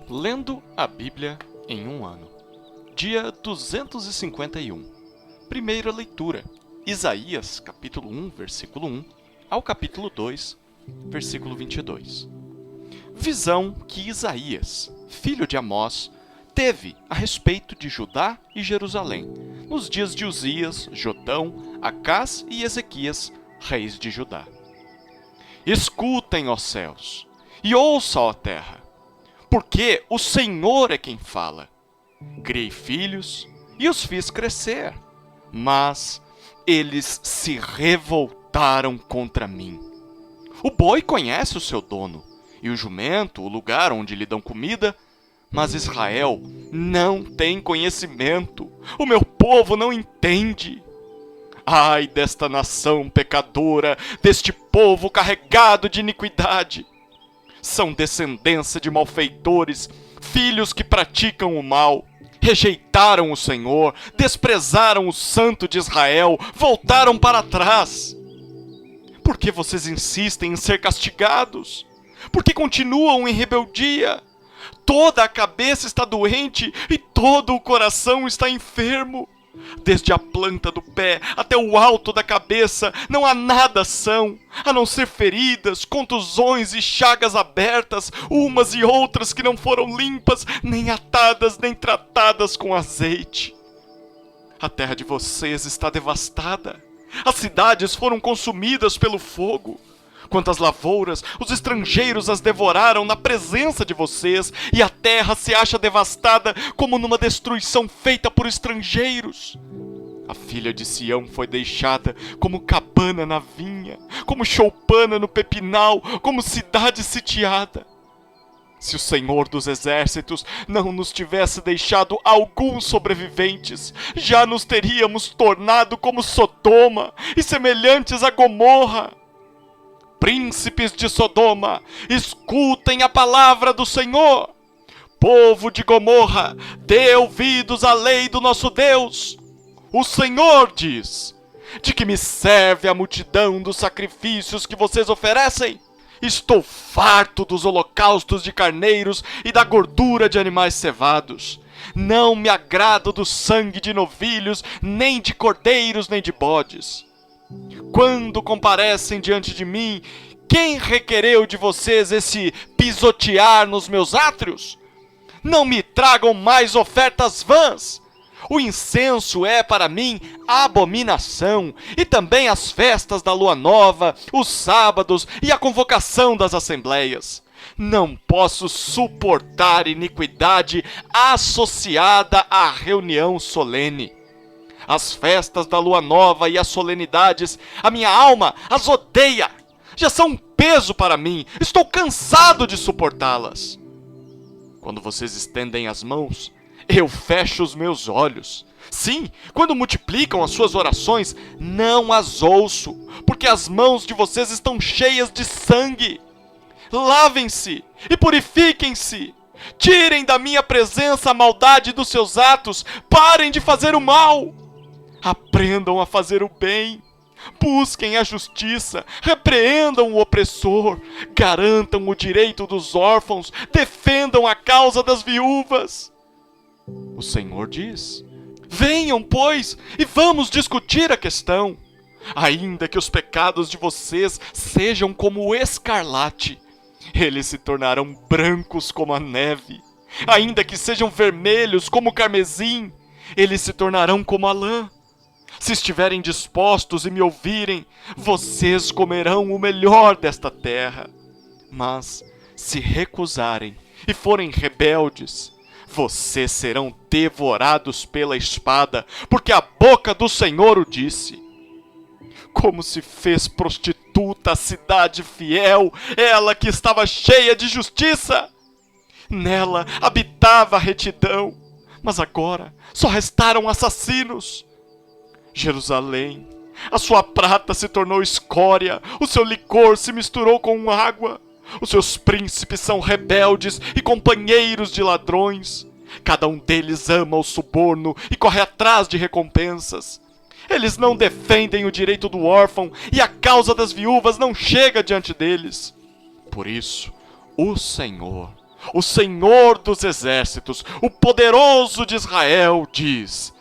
Lendo a Bíblia em um ano. Dia 251. Primeira leitura. Isaías, capítulo 1, versículo 1, ao capítulo 2, versículo 22. Visão que Isaías, filho de Amós, teve a respeito de Judá e Jerusalém, nos dias de Uzias, Jotão, Acás e Ezequias, reis de Judá. Escutem, ó céus, e ouça, ó terra, porque o Senhor é quem fala. Criei filhos e os fiz crescer, mas eles se revoltaram contra mim. O boi conhece o seu dono, e o jumento o lugar onde lhe dão comida, mas Israel não tem conhecimento, o meu povo não entende. Ai desta nação pecadora, deste povo carregado de iniquidade! São descendência de malfeitores, filhos que praticam o mal. Rejeitaram o Senhor, desprezaram o Santo de Israel, voltaram para trás. Por que vocês insistem em ser castigados? Por que continuam em rebeldia? Toda a cabeça está doente e todo o coração está enfermo. Desde a planta do pé até o alto da cabeça não há nada são, a não ser feridas, contusões e chagas abertas, umas e outras que não foram limpas, nem atadas, nem tratadas com azeite. A terra de vocês está devastada, as cidades foram consumidas pelo fogo. Quantas lavouras, os estrangeiros as devoraram na presença de vocês, e a terra se acha devastada como numa destruição feita por estrangeiros. A filha de Sião foi deixada como cabana na vinha, como choupana no pepinal, como cidade sitiada. Se o Senhor dos Exércitos não nos tivesse deixado alguns sobreviventes, já nos teríamos tornado como Sodoma e semelhantes a Gomorra. Príncipes de Sodoma, escutem a palavra do Senhor. Povo de Gomorra, dê ouvidos à lei do nosso Deus. O Senhor diz: de que me serve a multidão dos sacrifícios que vocês oferecem? Estou farto dos holocaustos de carneiros e da gordura de animais cevados. Não me agrado do sangue de novilhos, nem de cordeiros, nem de bodes. Quando comparecem diante de mim, quem requereu de vocês esse pisotear nos meus átrios? Não me tragam mais ofertas vãs. O incenso é para mim abominação, e também as festas da lua nova, os sábados e a convocação das assembleias. Não posso suportar iniquidade associada à reunião solene. As festas da lua nova e as solenidades, a minha alma as odeia. Já são um peso para mim, estou cansado de suportá-las. Quando vocês estendem as mãos, eu fecho os meus olhos. Sim, quando multiplicam as suas orações, não as ouço, porque as mãos de vocês estão cheias de sangue. Lavem-se e purifiquem-se. Tirem da minha presença a maldade dos seus atos. Parem de fazer o mal. Aprendam a fazer o bem. Busquem a justiça. Repreendam o opressor. Garantam o direito dos órfãos. Defendam a causa das viúvas. O Senhor diz: venham, pois, e vamos discutir a questão. Ainda que os pecados de vocês sejam como o escarlate, eles se tornarão brancos como a neve. Ainda que sejam vermelhos como o carmesim, eles se tornarão como a lã. Se estiverem dispostos e me ouvirem, vocês comerão o melhor desta terra. Mas, se recusarem e forem rebeldes, vocês serão devorados pela espada, porque a boca do Senhor o disse. Como se fez prostituta a cidade fiel, ela que estava cheia de justiça. Nela habitava a retidão, mas agora só restaram assassinos. Jerusalém, a sua prata se tornou escória, o seu licor se misturou com água. Os seus príncipes são rebeldes e companheiros de ladrões. Cada um deles ama o suborno e corre atrás de recompensas. Eles não defendem o direito do órfão e a causa das viúvas não chega diante deles. Por isso, o Senhor, O Senhor dos Exércitos, o poderoso de Israel, diz: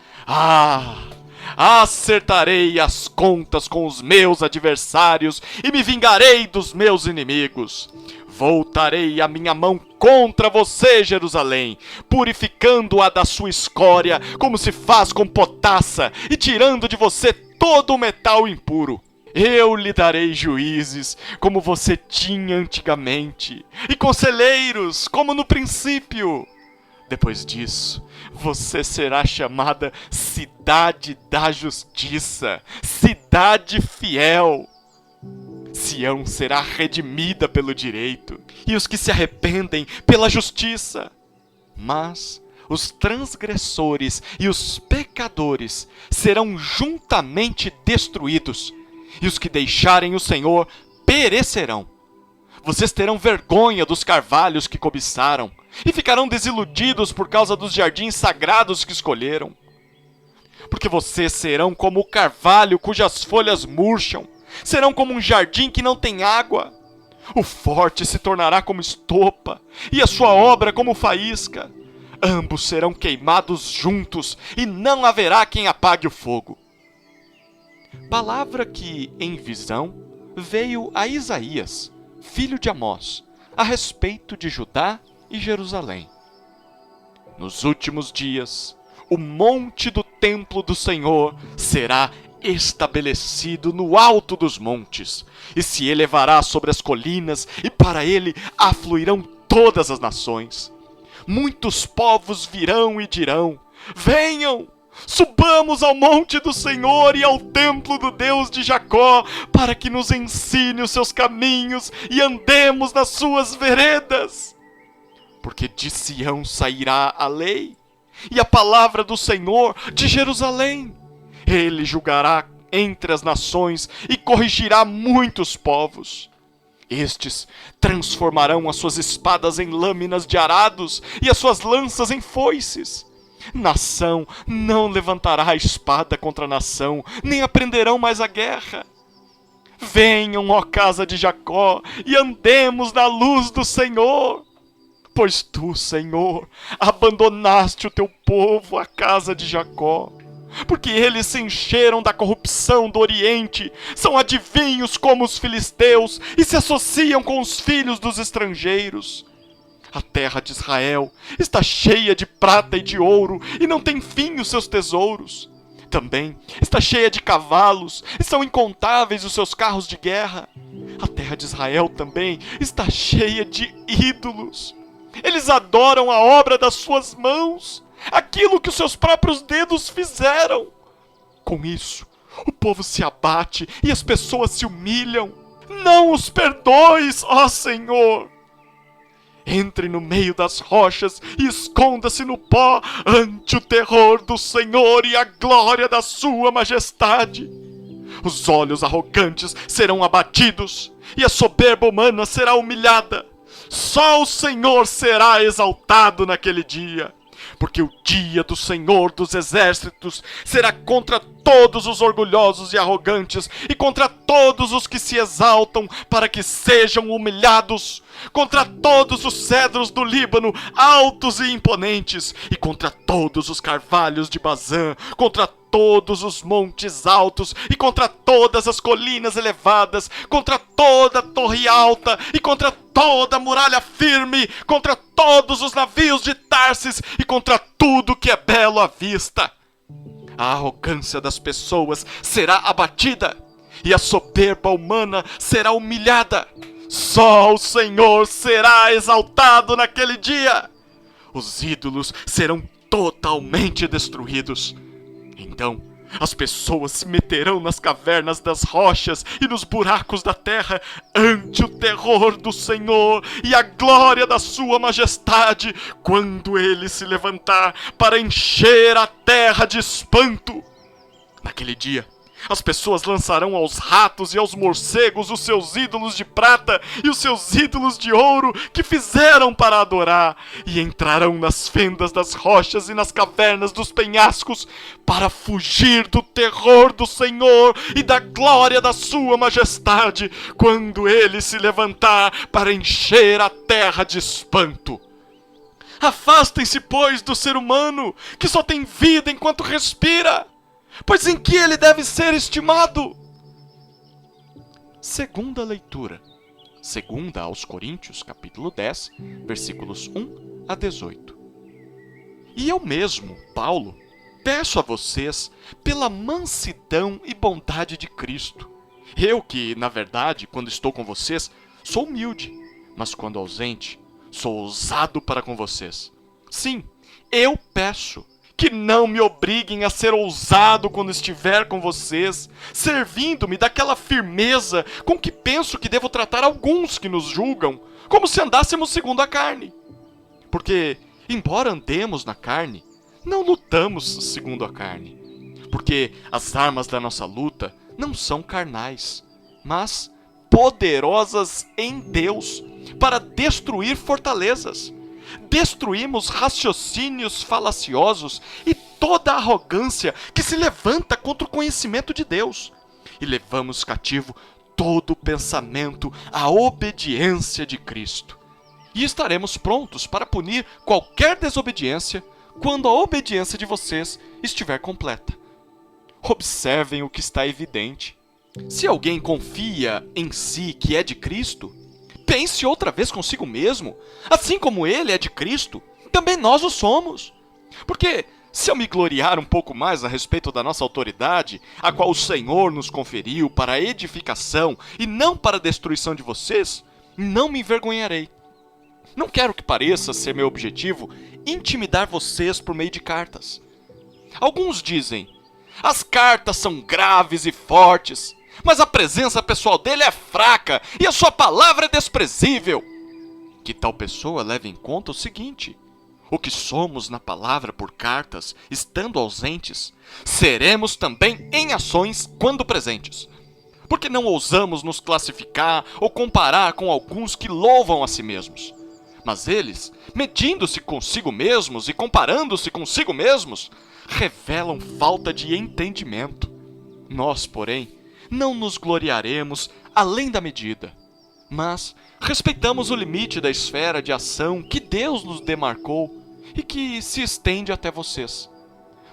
acertarei as contas com os meus adversários e me vingarei dos meus inimigos. Voltarei a minha mão contra você, Jerusalém, purificando-a da sua escória, como se faz com potassa, e tirando de você todo o metal impuro. Eu lhe darei juízes, como você tinha antigamente, e conselheiros, como no princípio. Depois disso, você será chamada Cidade da Justiça, Cidade Fiel. Sião será redimida pelo direito, e os que se arrependem pela justiça. Mas os transgressores e os pecadores serão juntamente destruídos, e os que deixarem o Senhor perecerão. Vocês terão vergonha dos carvalhos que cobiçaram, e ficarão desiludidos por causa dos jardins sagrados que escolheram. Porque vocês serão como o carvalho cujas folhas murcham, serão como um jardim que não tem água. O forte se tornará como estopa, e a sua obra como faísca. Ambos serão queimados juntos, e não haverá quem apague o fogo. Palavra que, em visão, veio a Isaías, filho de Amós, a respeito de Judá e Jerusalém. Nos últimos dias, o monte do templo do Senhor será estabelecido no alto dos montes, e se elevará sobre as colinas, e para ele afluirão todas as nações. Muitos povos virão e dirão: venham, subamos ao monte do Senhor e ao templo do Deus de Jacó, para que nos ensine os seus caminhos e andemos nas suas veredas. Porque de Sião sairá a lei, e a palavra do Senhor de Jerusalém. Ele julgará entre as nações e corrigirá muitos povos. Estes transformarão as suas espadas em lâminas de arados e as suas lanças em foices. Nação não levantará a espada contra nação, nem aprenderão mais a guerra. Venham, ó casa de Jacó, e andemos na luz do Senhor. Pois tu, Senhor, abandonaste o teu povo, a casa de Jacó. Porque eles se encheram da corrupção do Oriente, são adivinhos como os filisteus e se associam com os filhos dos estrangeiros. A terra de Israel está cheia de prata e de ouro, e não tem fim os seus tesouros. Também está cheia de cavalos, e são incontáveis os seus carros de guerra. A terra de Israel também está cheia de ídolos. Eles adoram a obra das suas mãos, aquilo que os seus próprios dedos fizeram. Com isso, o povo se abate e as pessoas se humilham. Não os perdoes, ó Senhor! Entre no meio das rochas e esconda-se no pó ante o terror do Senhor e a glória da sua majestade. Os olhos arrogantes serão abatidos e a soberba humana será humilhada. Só o Senhor será exaltado naquele dia. Porque o dia do Senhor dos Exércitos será contra todos os orgulhosos e arrogantes, e contra todos os que se exaltam para que sejam humilhados, contra todos os cedros do Líbano, altos e imponentes, e contra todos os carvalhos de Bazã, contra todos os montes altos, e contra todas as colinas elevadas, contra toda a torre alta, e contra toda a muralha firme, contra todos os navios de Tarsis, e contra tudo que é belo à vista. A arrogância das pessoas será abatida, e a soberba humana será humilhada. Só o Senhor será exaltado naquele dia. Os ídolos serão totalmente destruídos. Então, as pessoas se meterão nas cavernas das rochas e nos buracos da terra ante o terror do Senhor e a glória da sua majestade, quando ele se levantar para encher a terra de espanto. Naquele dia, as pessoas lançarão aos ratos e aos morcegos os seus ídolos de prata e os seus ídolos de ouro que fizeram para adorar, e entrarão nas fendas das rochas e nas cavernas dos penhascos para fugir do terror do Senhor e da glória da sua majestade, quando ele se levantar para encher a terra de espanto. Afastem-se, pois, do ser humano, que só tem vida enquanto respira, pois em que ele deve ser estimado? Segunda leitura. Segunda aos Coríntios, capítulo 10, versículos 1 a 18. E eu mesmo, Paulo, peço a vocês, pela mansidão e bondade de Cristo. Eu que, na verdade, quando estou com vocês, sou humilde, mas quando ausente, sou ousado para com vocês. Sim, eu peço que não me obriguem a ser ousado quando estiver com vocês, servindo-me daquela firmeza com que penso que devo tratar alguns que nos julgam, como se andássemos segundo a carne. Porque, embora andemos na carne, não lutamos segundo a carne. Porque as armas da nossa luta não são carnais, mas poderosas em Deus para destruir fortalezas. Destruímos raciocínios falaciosos e toda arrogância que se levanta contra o conhecimento de Deus. E levamos cativo todo pensamento à obediência de Cristo. E estaremos prontos para punir qualquer desobediência quando a obediência de vocês estiver completa. Observem o que está evidente. Se alguém confia em si que é de Cristo, pense outra vez consigo mesmo. Assim como ele é de Cristo, também nós o somos. Porque se eu me gloriar um pouco mais a respeito da nossa autoridade, a qual o Senhor nos conferiu para a edificação e não para a destruição de vocês, não me envergonharei. Não quero que pareça ser meu objetivo intimidar vocês por meio de cartas. Alguns dizem, as cartas são graves e fortes, mas a presença pessoal dele é fraca e a sua palavra é desprezível. Que tal pessoa leve em conta o seguinte: o que somos na palavra por cartas, estando ausentes, seremos também em ações quando presentes. Porque não ousamos nos classificar ou comparar com alguns que louvam a si mesmos. Mas eles, medindo-se consigo mesmos e comparando-se consigo mesmos, revelam falta de entendimento. Nós, porém, não nos gloriaremos além da medida, mas respeitamos o limite da esfera de ação que Deus nos demarcou e que se estende até vocês.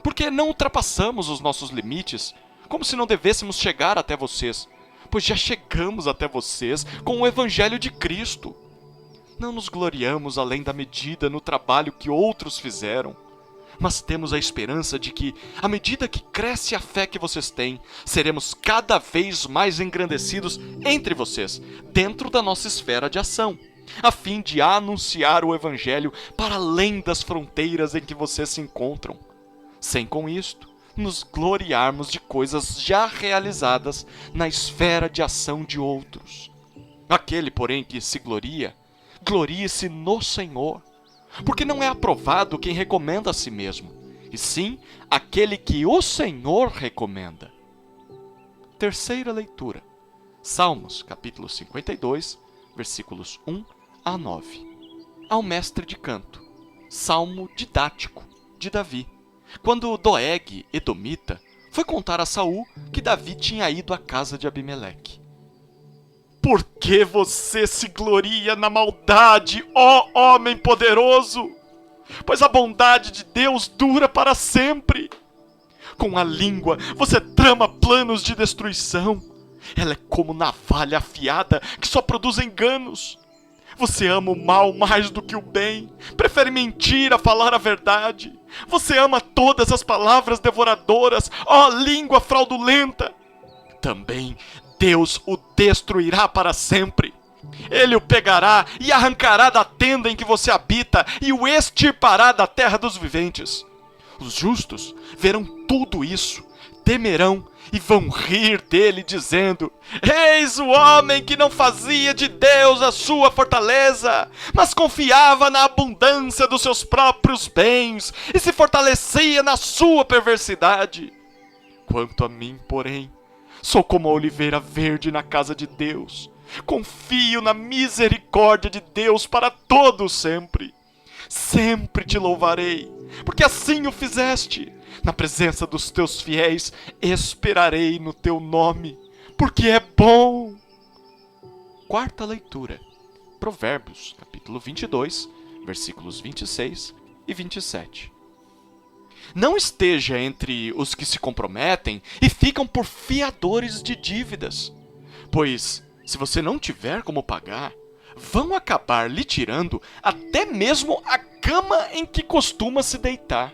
Porque não ultrapassamos os nossos limites, como se não devêssemos chegar até vocês, pois já chegamos até vocês com o Evangelho de Cristo. Não nos gloriamos além da medida no trabalho que outros fizeram, mas temos a esperança de que, à medida que cresce a fé que vocês têm, seremos cada vez mais engrandecidos entre vocês, dentro da nossa esfera de ação, a fim de anunciar o Evangelho para além das fronteiras em que vocês se encontram, sem com isto nos gloriarmos de coisas já realizadas na esfera de ação de outros. Aquele, porém, que se gloria, glorie-se no Senhor, porque não é aprovado quem recomenda a si mesmo, e sim aquele que o Senhor recomenda. Terceira leitura. Salmos, capítulo 52, versículos 1 a 9. Ao mestre de canto. Salmo didático de Davi. Quando Doeg, edomita, foi contar a Saul que Davi tinha ido à casa de Abimeleque. Por que você se gloria na maldade, ó homem poderoso? Pois a bondade de Deus dura para sempre. Com a língua você trama planos de destruição. Ela é como navalha afiada que só produz enganos. Você ama o mal mais do que o bem, prefere mentir a falar a verdade. Você ama todas as palavras devoradoras, ó língua fraudulenta. Também Deus o destruirá para sempre. Ele o pegará e arrancará da tenda em que você habita e o extirpará da terra dos viventes. Os justos verão tudo isso, temerão e vão rir dele, dizendo: eis o homem que não fazia de Deus a sua fortaleza, mas confiava na abundância dos seus próprios bens e se fortalecia na sua perversidade. Quanto a mim, porém, sou como a oliveira verde na casa de Deus. Confio na misericórdia de Deus para todo sempre. Sempre te louvarei, porque assim o fizeste. Na presença dos teus fiéis esperarei no teu nome, porque é bom. Quarta leitura. Provérbios, capítulo 22, versículos 26 e 27. Não esteja entre os que se comprometem e ficam por fiadores de dívidas, pois, se você não tiver como pagar, vão acabar lhe tirando até mesmo a cama em que costuma se deitar.